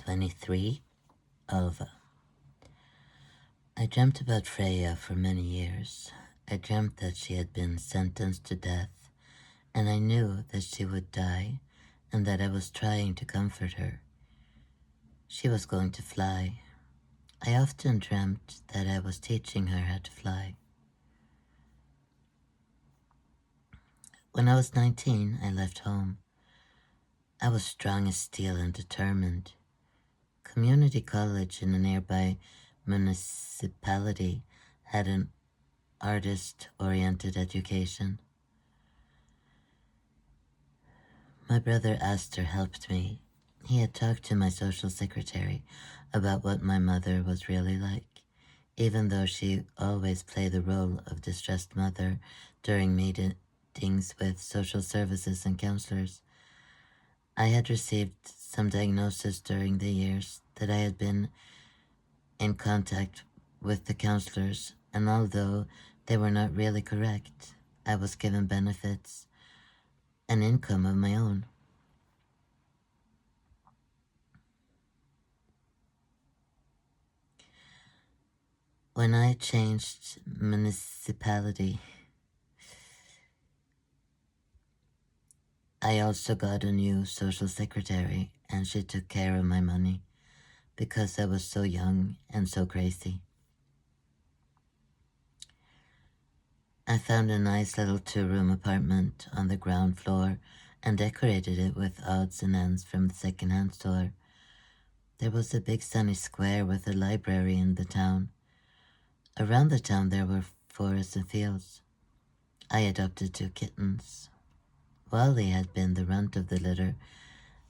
23. Alva. I dreamt about Freya for many years. I dreamt that she had been sentenced to death, and I knew that she would die, and that I was trying to comfort her. She was going to fly. I often dreamt that I was teaching her how to fly. When I was 19, I left home. I was strong as steel and determined. Community college in a nearby municipality had an artist-oriented education. My brother Astor helped me. He had talked to my social secretary about what my mother was really like, even though she always played the role of distressed mother during meetings with social services and counselors. I had received some diagnosis during the years that I had been in contact with the counselors, and although they were not really correct, I was given benefits and income of my own. When I changed municipality, I also got a new social secretary, and she took care of my money because I was so young and so crazy. I found a nice little 2-room apartment on the ground floor and decorated it with odds and ends from the second-hand store. There was a big sunny square with a library in the town. Around the town there were forests and fields. I adopted 2 kittens. Wally had been the runt of the litter,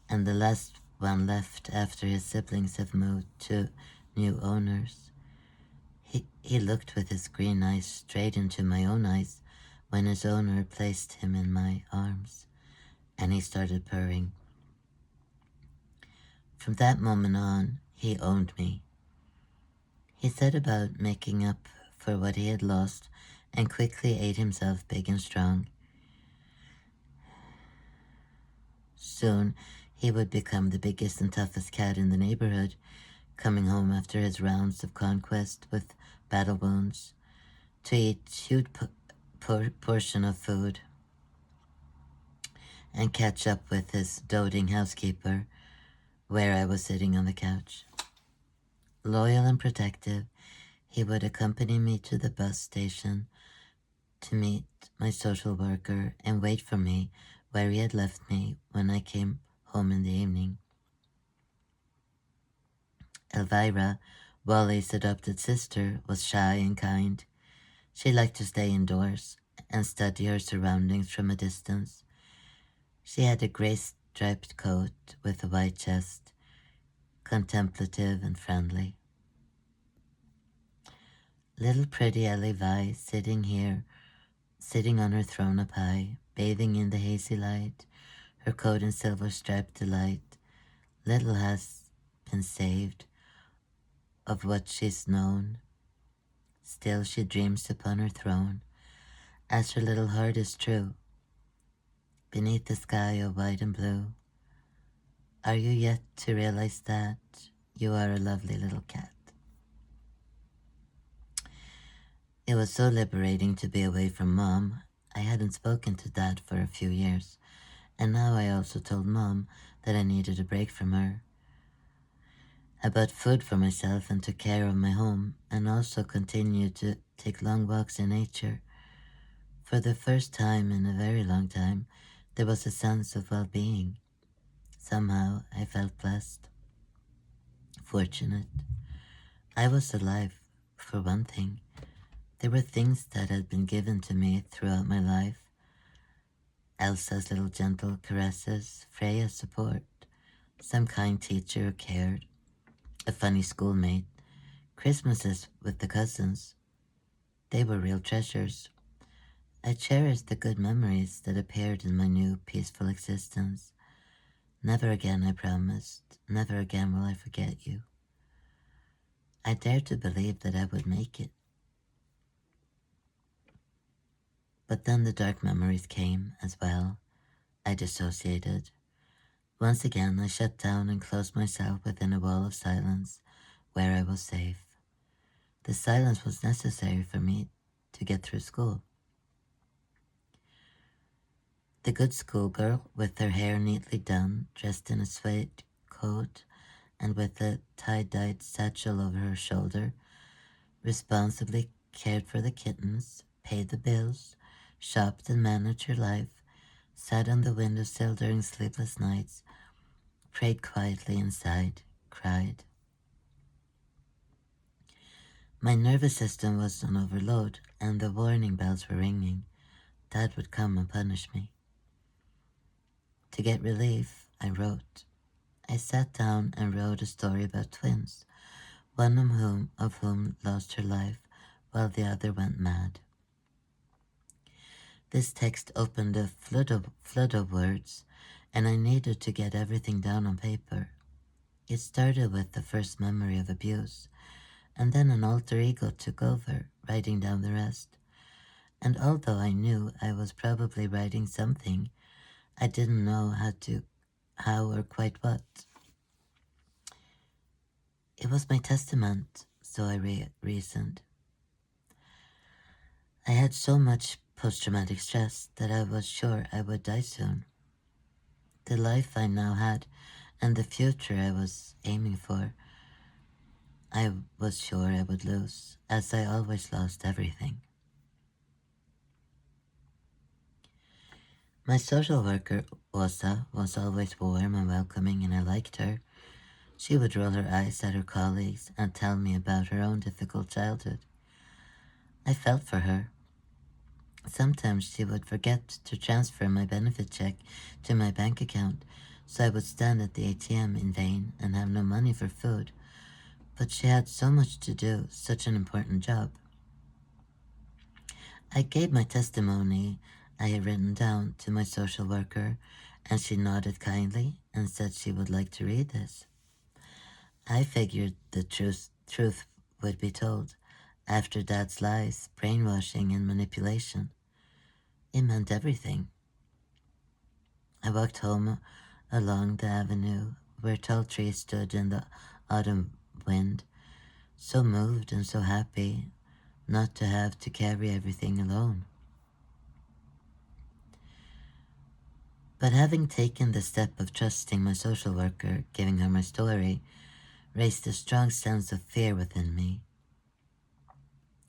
and the last one left after his siblings have moved to new owners. He looked with his green eyes straight into my own eyes when his owner placed him in my arms, and he started purring. From that moment on, he owned me. He set about making up for what he had lost and quickly ate himself big and strong. Soon, he would become the biggest and toughest cat in the neighborhood, coming home after his rounds of conquest with battle wounds to eat huge portion of food and catch up with his doting housekeeper where I was sitting on the couch. Loyal and protective, he would accompany me to the bus station to meet my social worker and wait for me where he had left me when I came home in the evening. Elvira, Wally's adopted sister, was shy and kind. She liked to stay indoors and study her surroundings from a distance. She had a gray striped coat with a white chest, contemplative and friendly. Little pretty Ellie Vi sitting on her throne up high, bathing in the hazy light, her coat in silver striped delight. Little has been saved of what she's known. Still she dreams upon her throne, as her little heart is true. Beneath the sky of white and blue, are you yet to realize that you are a lovely little cat? It was so liberating to be away from Mom. I hadn't spoken to Dad for a few years, and now I also told Mom that I needed a break from her. I bought food for myself and took care of my home, and also continued to take long walks in nature. For the first time in a very long time, there was a sense of well-being. Somehow, I felt blessed, fortunate. I was alive, for one thing. There were things that had been given to me throughout my life. Elsa's little gentle caresses, Freya's support, some kind teacher who cared, a funny schoolmate, Christmases with the cousins. They were real treasures. I cherished the good memories that appeared in my new peaceful existence. Never again, I promised. Never again will I forget you. I dared to believe that I would make it. But then the dark memories came as well. I dissociated. Once again, I shut down and closed myself within a wall of silence where I was safe. The silence was necessary for me to get through school. The good schoolgirl, with her hair neatly done, dressed in a suede coat, and with a tie-dyed satchel over her shoulder, responsibly cared for the kittens, paid the bills, shopped and managed her life, sat on the windowsill during sleepless nights, prayed quietly inside, cried. My nervous system was on overload, and the warning bells were ringing. Dad would come and punish me. To get relief, I wrote. I sat down and wrote a story about twins, one of whom lost her life while the other went mad. This text opened a flood of words, and I needed to get everything down on paper. It started with the first memory of abuse, and then an alter ego took over, writing down the rest. And although I knew I was probably writing something, I didn't know how or quite what. It was my testament, so I reasoned. I had so much post-traumatic stress that I was sure I would die soon. The life I now had and the future I was aiming for, I was sure I would lose, as I always lost everything. My social worker, Åsa, was always warm and welcoming, and I liked her. She would roll her eyes at her colleagues and tell me about her own difficult childhood. I felt for her. Sometimes she would forget to transfer my benefit check to my bank account, so I would stand at the ATM in vain and have no money for food. But she had so much to do, such an important job. I gave my testimony I had written down to my social worker, and she nodded kindly and said she would like to read this. I figured the truth would be told after Dad's lies, brainwashing, and manipulation. It meant everything. I walked home along the avenue where tall trees stood in the autumn wind, so moved and so happy not to have to carry everything alone. But having taken the step of trusting my social worker, giving her my story, raised a strong sense of fear within me.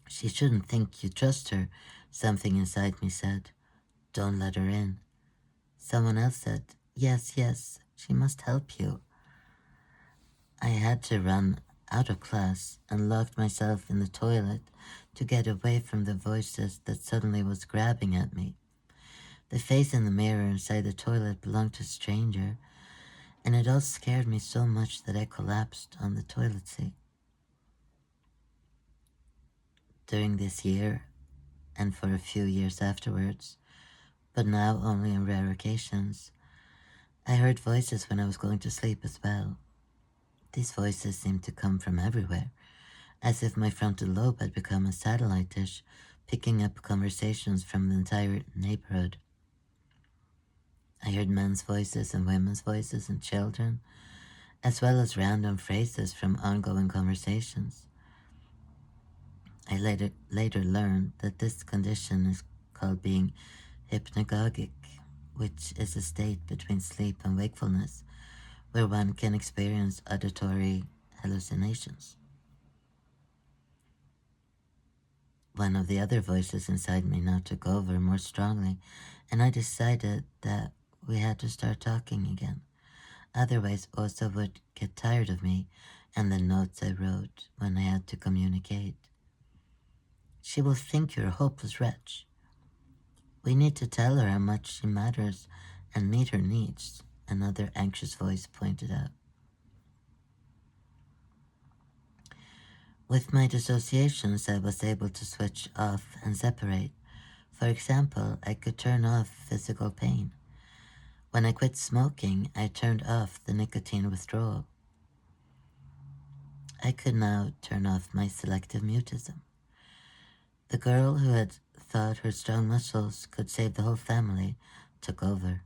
She shouldn't think you trust her, something inside me said. Don't let her in. Someone else said, yes, she must help you. I had to run out of class and locked myself in the toilet to get away from the voices that suddenly was grabbing at me. The face in the mirror inside the toilet belonged to a stranger, and it all scared me so much that I collapsed on the toilet seat. During this year, and for a few years afterwards, but now only on rare occasions, I heard voices when I was going to sleep as well. These voices seemed to come from everywhere, as if my frontal lobe had become a satellite dish, picking up conversations from the entire neighborhood. I heard men's voices and women's voices and children, as well as random phrases from ongoing conversations. I later learned that this condition is called being hypnagogic, which is a state between sleep and wakefulness, where one can experience auditory hallucinations. One of the other voices inside me now took over more strongly, and I decided that we had to start talking again. Otherwise, Åsa would get tired of me and the notes I wrote when I had to communicate. She will think you're a hopeless wretch. We need to tell her how much she matters and meet her needs, another anxious voice pointed out. With my dissociations, I was able to switch off and separate. For example, I could turn off physical pain. When I quit smoking, I turned off the nicotine withdrawal. I could now turn off my selective mutism. The girl who had thought her strong muscles could save the whole family took over.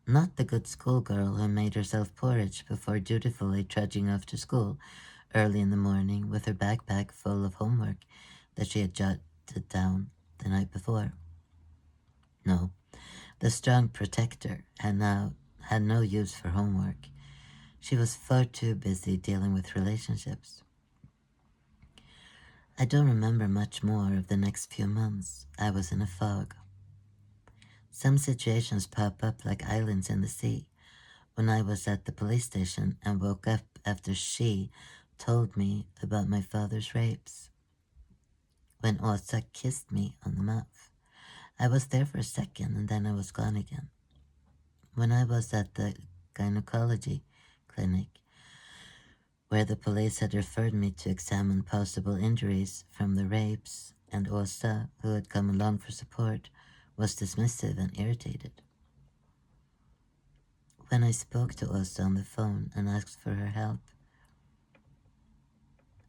Not the good schoolgirl who made herself porridge before dutifully trudging off to school early in the morning with her backpack full of homework that she had jotted down the night before. No, the strong protector had no use for homework. She was far too busy dealing with relationships. I don't remember much more of the next few months. I was in a fog. Some situations pop up like islands in the sea. When I was at the police station and woke up after she told me about my father's rapes. When Åsa kissed me on the mouth. I was there for a second and then I was gone again. When I was at the gynecology clinic, where the police had referred me to examine possible injuries from the rapes, and Åsa, who had come along for support, was dismissive and irritated. When I spoke to Åsa on the phone and asked for her help,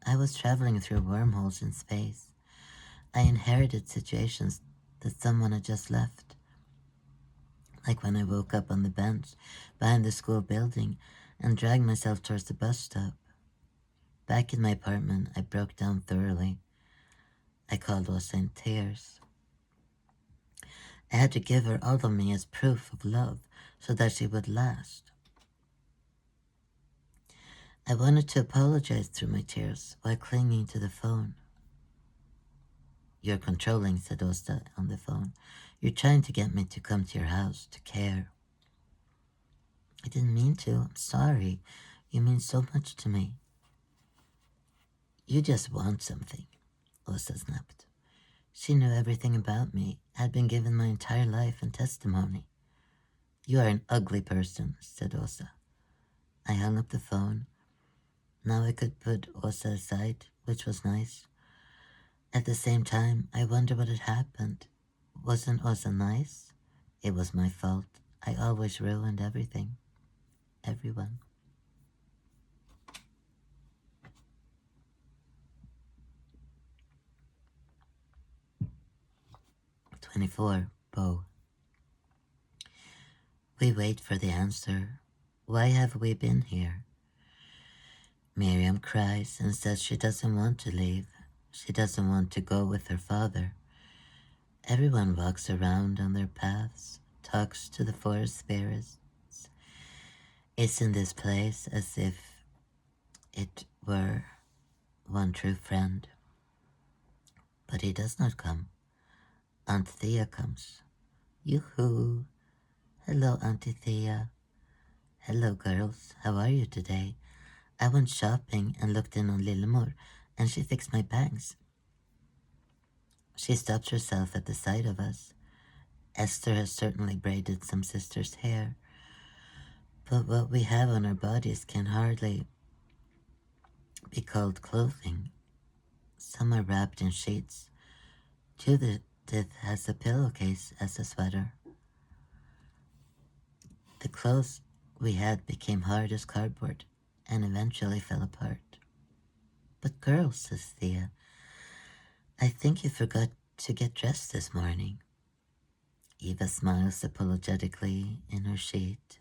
I was traveling through wormholes in space. I inherited situations that someone had just left. Like when I woke up on the bench behind the school building and dragged myself towards the bus stop. Back in my apartment, I broke down thoroughly. I called Åsa in tears. I had to give her all of me as proof of love so that she would last. I wanted to apologize through my tears while clinging to the phone. You're controlling, said Åsa on the phone. You're trying to get me to come to your house, to care. I didn't mean to. I'm sorry. You mean so much to me. You just want something, Åsa snapped. She knew everything about me, had been given my entire life and testimony. You are an ugly person, said Åsa. I hung up the phone. Now I could put Åsa aside, which was nice. At the same time, I wonder what had happened. Wasn't Åsa nice? It was my fault. I always ruined everything. Everyone. 24. Bo. We wait for the answer. Why have we been here? Miriam cries and says she doesn't want to leave. She doesn't want to go with her father. Everyone walks around on their paths, talks to the forest spirits. It's in this place as if it were one true friend. But he does not come. Aunt Thea comes. Yoo-hoo! Hello, Auntie Thea. Hello, girls. How are you today? I went shopping and looked in on Lillemor, and she fixed my bangs. She stops herself at the sight of us. Esther has certainly braided some sister's hair, but what we have on our bodies can hardly be called clothing. Some are wrapped in sheets. Judith has a pillowcase as a sweater. The clothes we had became hard as cardboard and eventually fell apart. But girls, says Thea, I think you forgot to get dressed this morning. Eva smiles apologetically in her sheet.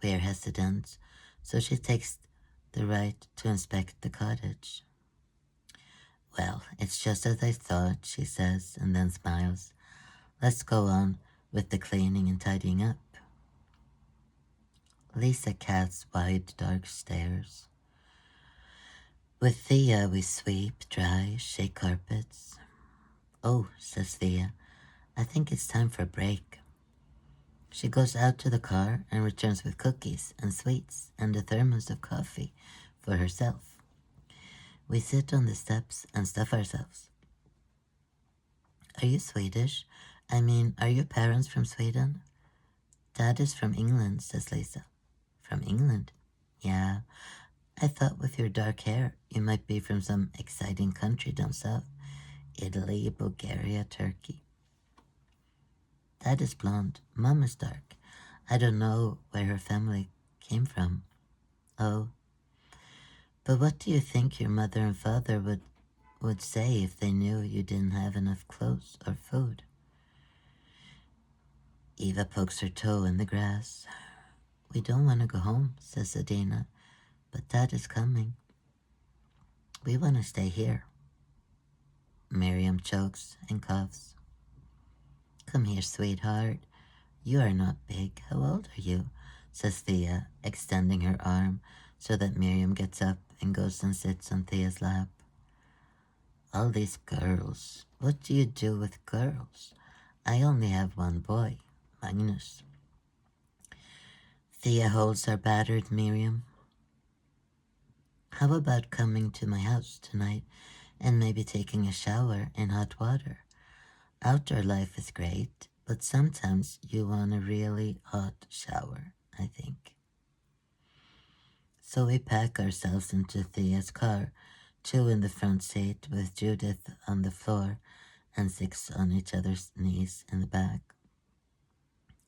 We are hesitant, so she takes the right to inspect the cottage. Well, it's just as I thought, she says, and then smiles. Let's go on with the cleaning and tidying up. Lisa casts wide, dark stares. With Thea, we sweep, dry, shake carpets. Oh, says Thea, I think it's time for a break. She goes out to the car and returns with cookies and sweets and a thermos of coffee for herself. We sit on the steps and stuff ourselves. Are you Swedish? I mean, are your parents from Sweden? Dad is from England, says Lisa. From England? Yeah. I thought with your dark hair, you might be from some exciting country down south. Italy, Bulgaria, Turkey. Dad is blonde. Mom is dark. I don't know where her family came from. Oh. But what do you think your mother and father would say if they knew you didn't have enough clothes or food? Eva pokes her toe in the grass. We don't want to go home, says Adina, but Dad is coming. We want to stay here. Miriam chokes and coughs. Come here, sweetheart. You are not big. How old are you? Says Thea, extending her arm so that Miriam gets up and goes and sits on Thea's lap. All these girls. What do you do with girls? I only have one boy, Magnus. Thea holds her battered Miriam. How about coming to my house tonight and maybe taking a shower in hot water? Outdoor life is great, but sometimes you want a really hot shower, I think. So we pack ourselves into Thea's car, 2 in the front seat with Judith on the floor and 6 on each other's knees in the back.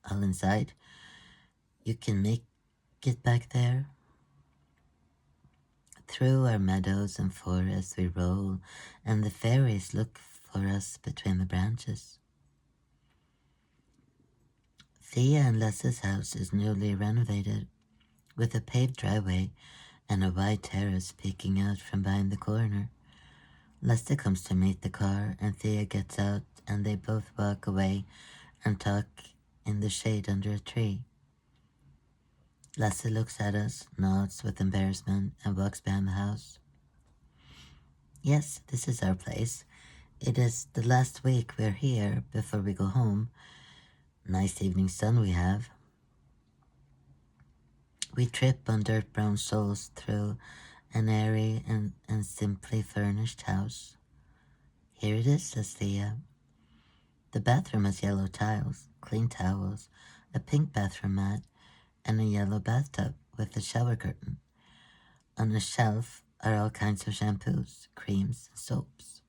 All inside. You can make it back there. Through our meadows and forests we roll, and the fairies look for us between the branches. Thea and Les's house is newly renovated, with a paved driveway and a wide terrace peeking out from behind the corner. Lester comes to meet the car, and Thea gets out, and they both walk away and talk in the shade under a tree. Lester looks at us, nods with embarrassment, and walks behind the house. Yes, this is our place. It is the last week we're here before we go home. Nice evening sun we have. We trip on dirt brown soles through an airy and simply furnished house. Here it is, says Thea. The bathroom has yellow tiles, clean towels, a pink bathroom mat, and a yellow bathtub with a shower curtain. On a shelf are all kinds of shampoos, creams, and soaps.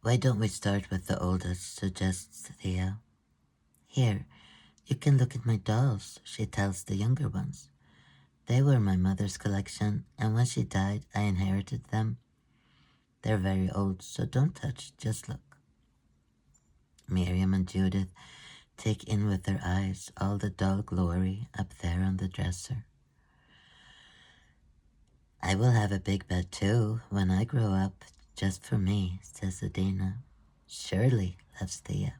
Why don't we start with the oldest, suggests Thea. Here, you can look at my dolls, she tells the younger ones. They were my mother's collection, and when she died, I inherited them. They're very old, so don't touch, just look. Miriam and Judith take in with their eyes all the doll glory up there on the dresser. I will have a big bed too when I grow up, just for me, says Adina. Surely, laughs Thea.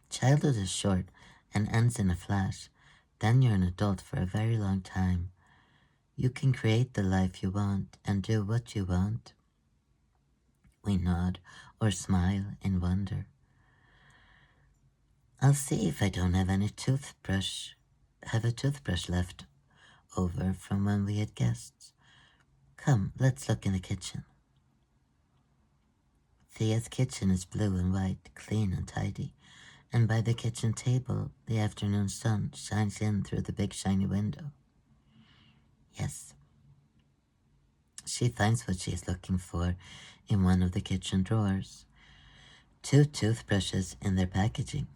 Childhood is short and ends in a flash. Then you're an adult for a very long time. You can create the life you want and do what you want. We nod or smile in wonder. I'll see if I don't have a toothbrush left over from when we had guests. Come, let's look in the kitchen. Thea's kitchen is blue and white, clean and tidy, and by the kitchen table the afternoon sun shines in through the big shiny window. Yes. She finds what she is looking for in one of the kitchen drawers. 2 toothbrushes in their packaging.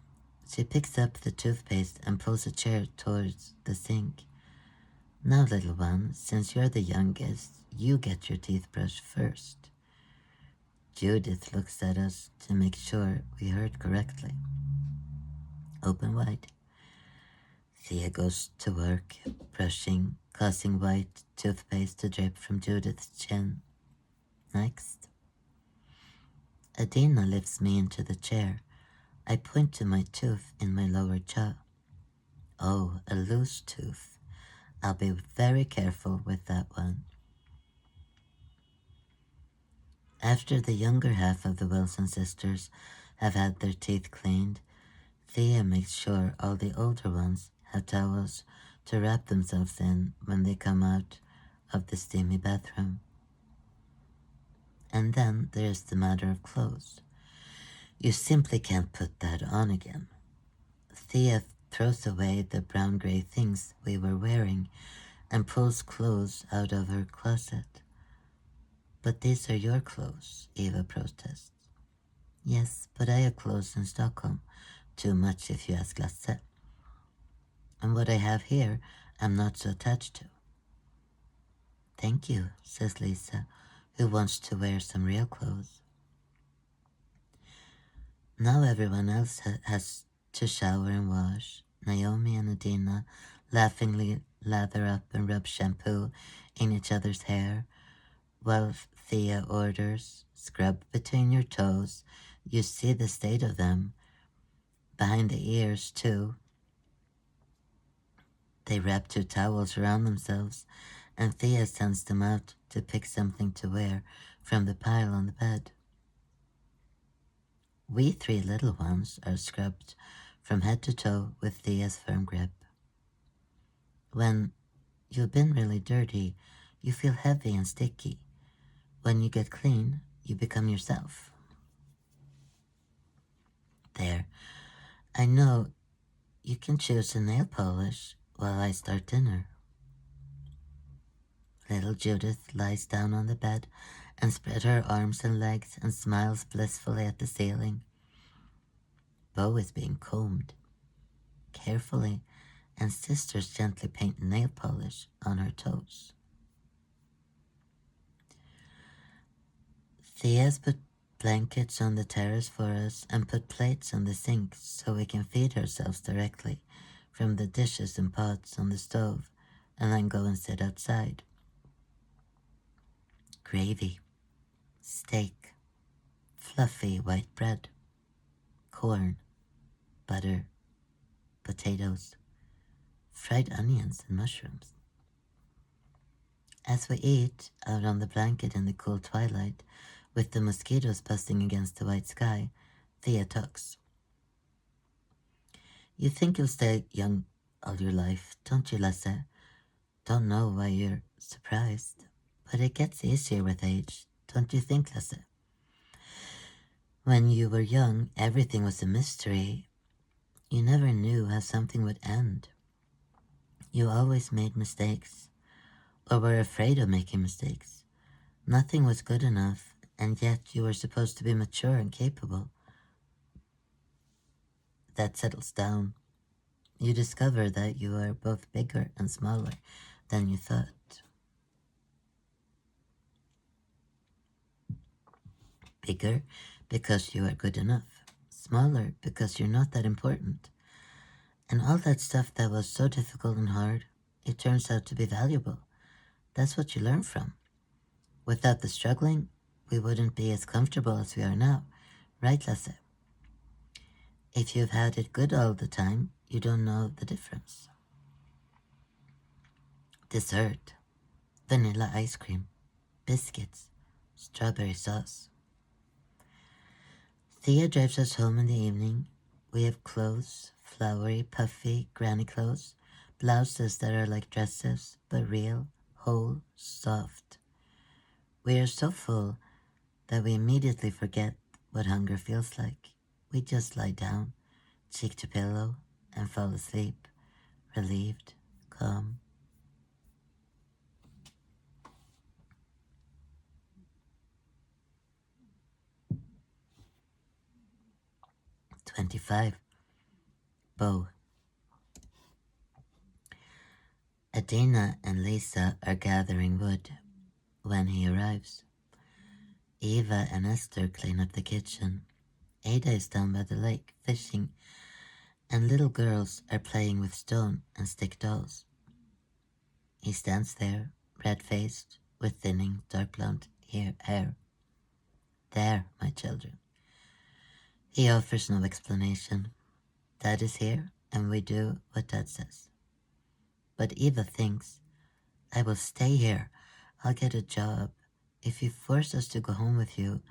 She picks up the toothpaste and pulls a chair towards the sink. Now, little one, since you're the youngest, you get your toothbrush first. Judith looks at us to make sure we heard correctly. Open wide. Thea goes to work, brushing, causing white toothpaste to drip from Judith's chin. Next. Adina lifts me into the chair. I point to my tooth in my lower jaw. Oh, a loose tooth. I'll be very careful with that one. After the younger half of the Wilson sisters have had their teeth cleaned, Thea makes sure all the older ones have towels to wrap themselves in when they come out of the steamy bathroom. And then there's the matter of clothes. You simply can't put that on again. Thea throws away the brown-gray things we were wearing and pulls clothes out of her closet. But these are your clothes, Eva protests. Yes, but I have clothes in Stockholm. Too much if you ask Lasse. And what I have here, I'm not so attached to. Thank you, says Lisa, who wants to wear some real clothes. Now everyone else has to shower and wash. Naomi and Adina laughingly lather up and rub shampoo in each other's hair, while Thea orders, scrub between your toes. You see the state of them. Behind the ears, too. They wrap two towels around themselves, and Thea sends them out to pick something to wear from the pile on the bed. We three little ones are scrubbed from head to toe with Thea's firm grip. When you've been really dirty, you feel heavy and sticky. When you get clean, you become yourself. There, I know you can choose a nail polish while I start dinner. Little Judith lies down on the bed and spread her arms and legs and smiles blissfully at the ceiling. Bo is being combed carefully, and sisters gently paint nail polish on her toes. Thea's put blankets on the terrace for us and put plates on the sink so we can feed ourselves directly from the dishes and pots on the stove and then go and sit outside. Gravy, steak, fluffy white bread, corn, butter, potatoes, fried onions, and mushrooms. As we eat out on the blanket in the cool twilight, with the mosquitoes buzzing against the white sky, Thea talks. You think you'll stay young all your life, don't you, Lasse? Don't know why you're surprised, but it gets easier with age, don't you think, Lasse? When you were young, everything was a mystery. You never knew how something would end. You always made mistakes, or were afraid of making mistakes. Nothing was good enough, and yet you were supposed to be mature and capable. That settles down. You discover that you are both bigger and smaller than you thought. Bigger because you are good enough. Smaller because you're not that important. And all that stuff that was so difficult and hard, it turns out to be valuable. That's what you learn from. Without the struggling, we wouldn't be as comfortable as we are now. Right, Lasse? If you've had it good all the time, you don't know the difference. Dessert. Vanilla ice cream. Biscuits. Strawberry sauce. Thea drives us home in the evening. We have clothes, flowery, puffy, granny clothes, blouses that are like dresses, but real, whole, soft. We are so full that we immediately forget what hunger feels like. We just lie down, cheek to pillow, and fall asleep, relieved, calm. "25. Bo. Adina and Lisa are gathering wood when he arrives. Eva and Esther clean up the kitchen. Ada is down by the lake fishing, and little girls are playing with stone and stick dolls. He stands there, red-faced, with thinning, dark blonde hair. There, my children. He offers no explanation. Dad is here, and we do what Dad says. But Eva thinks, I will stay here. I'll get a job. If you force us to go home with you,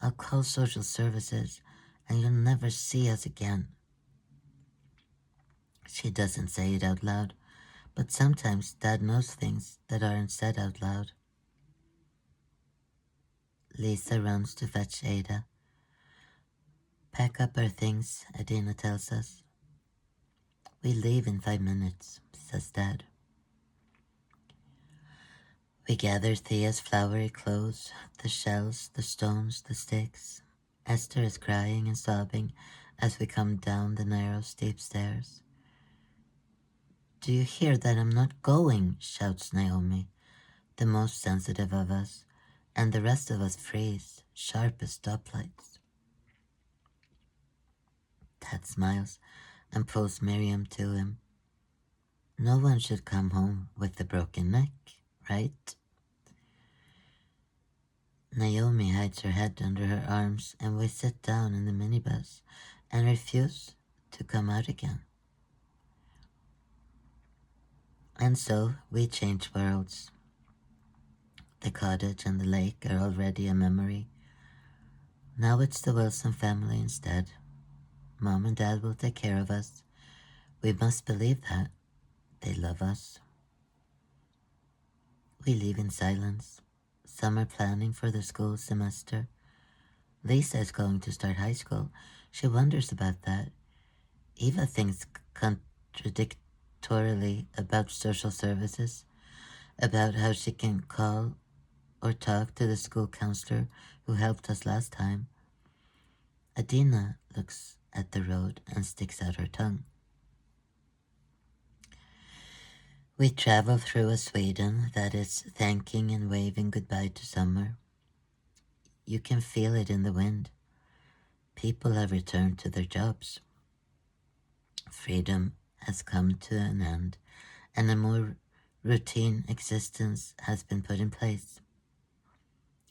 I'll call social services, and you'll never see us again. She doesn't say it out loud, but sometimes Dad knows things that aren't said out loud. Lisa runs to fetch Ada. Pack up our things, Adina tells us. We leave in 5 minutes, says Dad. We gather Thea's flowery clothes, the shells, the stones, the sticks. Esther is crying and sobbing as we come down the narrow, steep stairs. Do you hear that I'm not going? Shouts Naomi, the most sensitive of us, and the rest of us freeze, sharp as stoplights. Dad smiles and pulls Miriam to him. No one should come home with a broken neck, right? Naomi hides her head under her arms and we sit down in the minibus and refuse to come out again. And so we change worlds. The cottage and the lake are already a memory. Now it's the Wilson family instead. Mom and Dad will take care of us. We must believe that. They love us. We leave in silence. Summer planning for the school semester. Lisa is going to start high school. She wonders about that. Eva thinks contradictorily about social services, about how she can call or talk to the school counselor who helped us last time. Adina looks at the road and sticks out her tongue. We travel through a Sweden that is thanking and waving goodbye to summer. You can feel it in the wind. People have returned to their jobs. Freedom has come to an end, and a more routine existence has been put in place.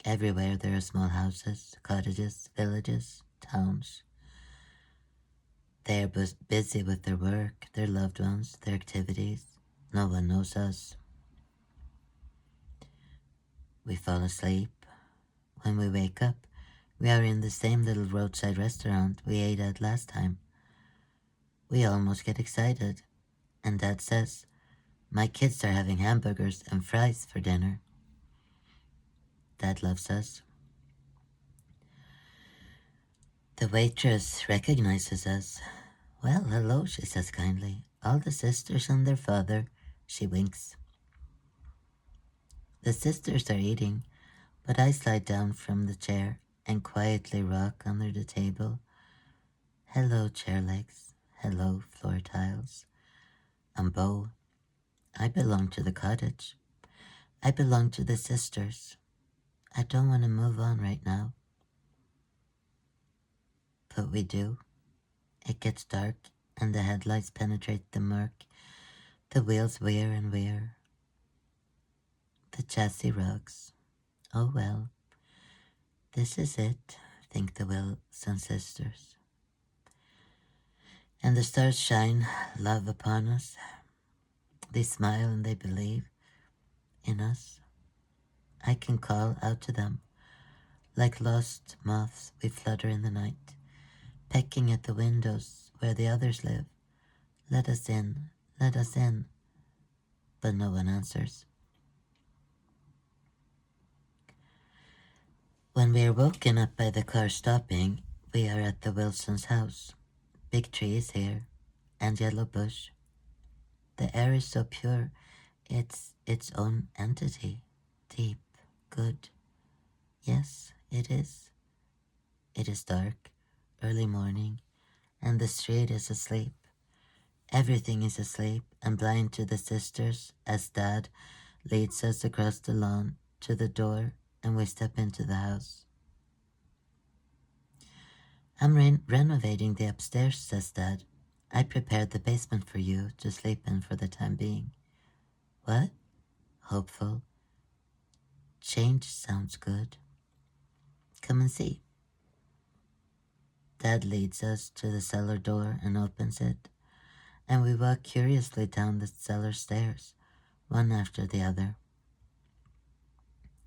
Everywhere there are small houses, cottages, villages, towns. They are busy with their work, their loved ones, their activities. No one knows us. We fall asleep. When we wake up, we are in the same little roadside restaurant we ate at last time. We almost get excited, and Dad says, "My kids are having hamburgers and fries for dinner." Dad loves us. The waitress recognizes us. "Well, hello," she says kindly. "All the sisters and their father." She winks. The sisters are eating, but I slide down from the chair and quietly rock under the table. "Hello, chair legs. Hello, floor tiles. I'm Bo. I belong to the cottage. I belong to the sisters. I don't want to move on right now." But we do. It gets dark and the headlights penetrate the murk. The wheels wear and wear. The chassis rocks. Oh well, this is it, think the Wilson sisters. And the stars shine love upon us. They smile and they believe in us. I can call out to them. Like lost moths, we flutter in the night, pecking at the windows where the others live. "Let us in, let us in." But no one answers. When we are woken up by the car stopping, we are at the Wilsons' house. Big trees here, and yellow bush. The air is so pure, it's its own entity. Deep, good. Yes, it is. It is dark, early morning, and the street is asleep. Everything is asleep and blind to the sisters as Dad leads us across the lawn to the door and we step into the house. "I'm renovating the upstairs," says Dad. "I prepared the basement for you to sleep in for the time being." "What?" Hopeful. "Change sounds good. Come and see." Dad leads us to the cellar door and opens it, and we walk curiously down the cellar stairs, one after the other.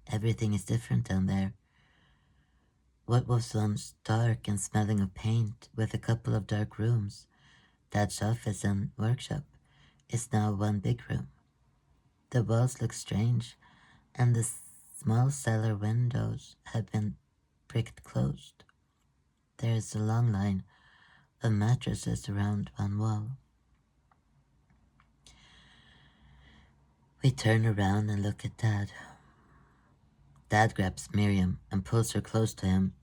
Everything is different down there. What was once dark and smelling of paint with a couple of dark rooms, Dad's office and workshop, is now one big room. The walls look strange, and the small cellar windows have been bricked closed. There is a long line of mattresses around one wall. We turn around and look at Dad. Dad grabs Miriam and pulls her close to him.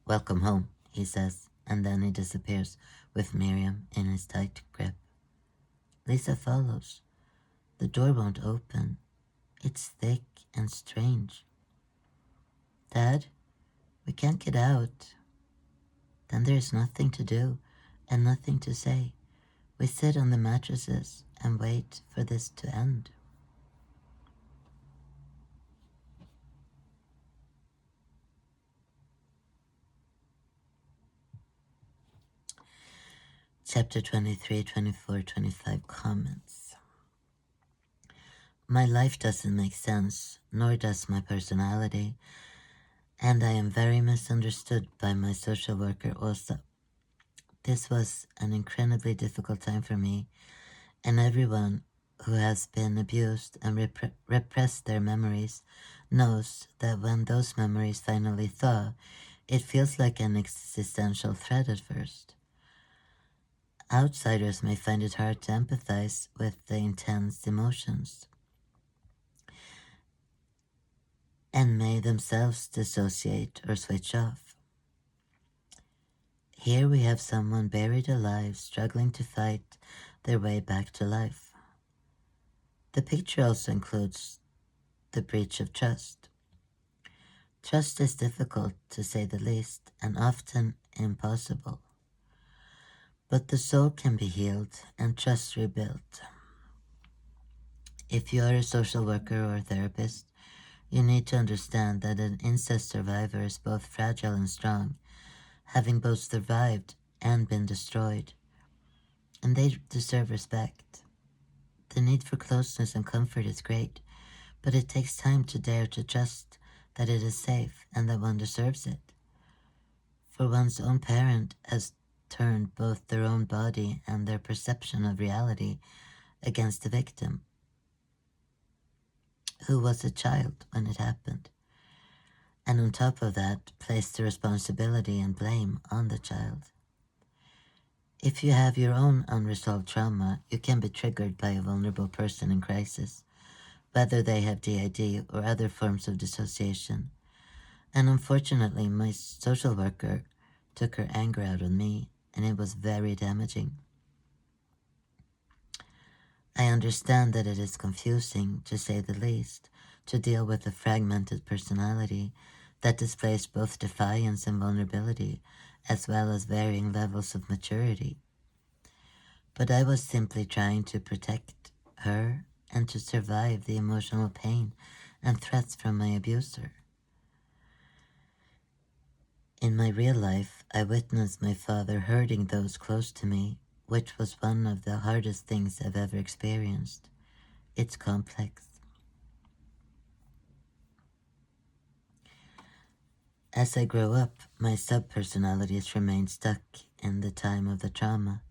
"Welcome home," he says, and then he disappears with Miriam in his tight grip. Lisa follows. The door won't open. It's thick and strange. "Dad, we can't get out." Then there's nothing to do and nothing to say. We sit on the mattresses and wait for this to end. Chapter 23, 24, 25 comments. My life doesn't make sense, nor does my personality, and I am very misunderstood by my social worker also. This was an incredibly difficult time for me, and everyone who has been abused and repressed their memories knows that when those memories finally thaw, it feels like an existential threat at first. Outsiders may find it hard to empathize with the intense emotions and may themselves dissociate or switch off. Here we have someone buried alive, struggling to fight their way back to life. The picture also includes the breach of trust. Trust is difficult, to say the least, and often impossible. But the soul can be healed and trust rebuilt. If you are a social worker or a therapist, you need to understand that an incest survivor is both fragile and strong, having both survived and been destroyed, and they deserve respect. The need for closeness and comfort is great, but it takes time to dare to trust that it is safe and that one deserves it. For one's own parent has turned both their own body and their perception of reality against the victim, who was a child when it happened, and on top of that, placed the responsibility and blame on the child. If you have your own unresolved trauma, you can be triggered by a vulnerable person in crisis, whether they have DID or other forms of dissociation. And unfortunately, my social worker took her anger out on me, and it was very damaging. I understand that it is confusing, to say the least, to deal with a fragmented personality that displays both defiance and vulnerability, as well as varying levels of maturity. But I was simply trying to protect her and to survive the emotional pain and threats from my abuser. In my real life, I witnessed my father hurting those close to me, which was one of the hardest things I've ever experienced. It's complex. As I grow up, my sub-personalities remain stuck in the time of the trauma.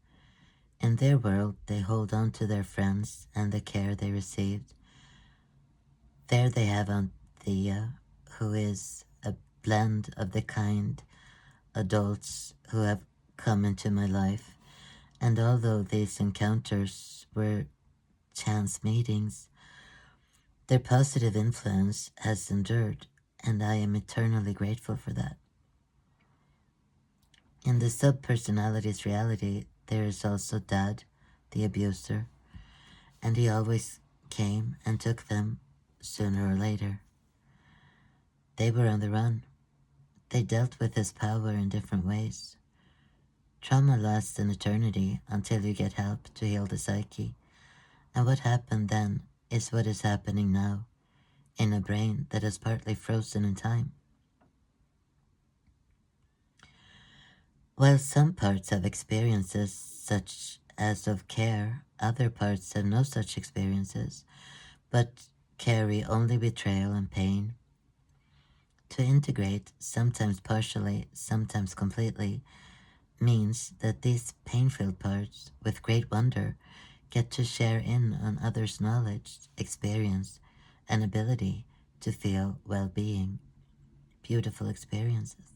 In their world, they hold on to their friends and the care they received. There they have Anthea, who is a blend of the kind adults who have come into my life, and although these encounters were chance meetings, their positive influence has endured, and I am eternally grateful for that. In the sub-personality's reality, there is also Dad, the abuser, and he always came and took them sooner or later. They were on the run. They dealt with his power in different ways. Trauma lasts an eternity until you get help to heal the psyche, and what happened then is what is happening now, in a brain that is partly frozen in time. While some parts have experiences such as of care, other parts have no such experiences, but carry only betrayal and pain. To integrate, sometimes partially, sometimes completely, means that these pain-filled parts, with great wonder, get to share in on others' knowledge, experience, and ability to feel well-being. Beautiful experiences.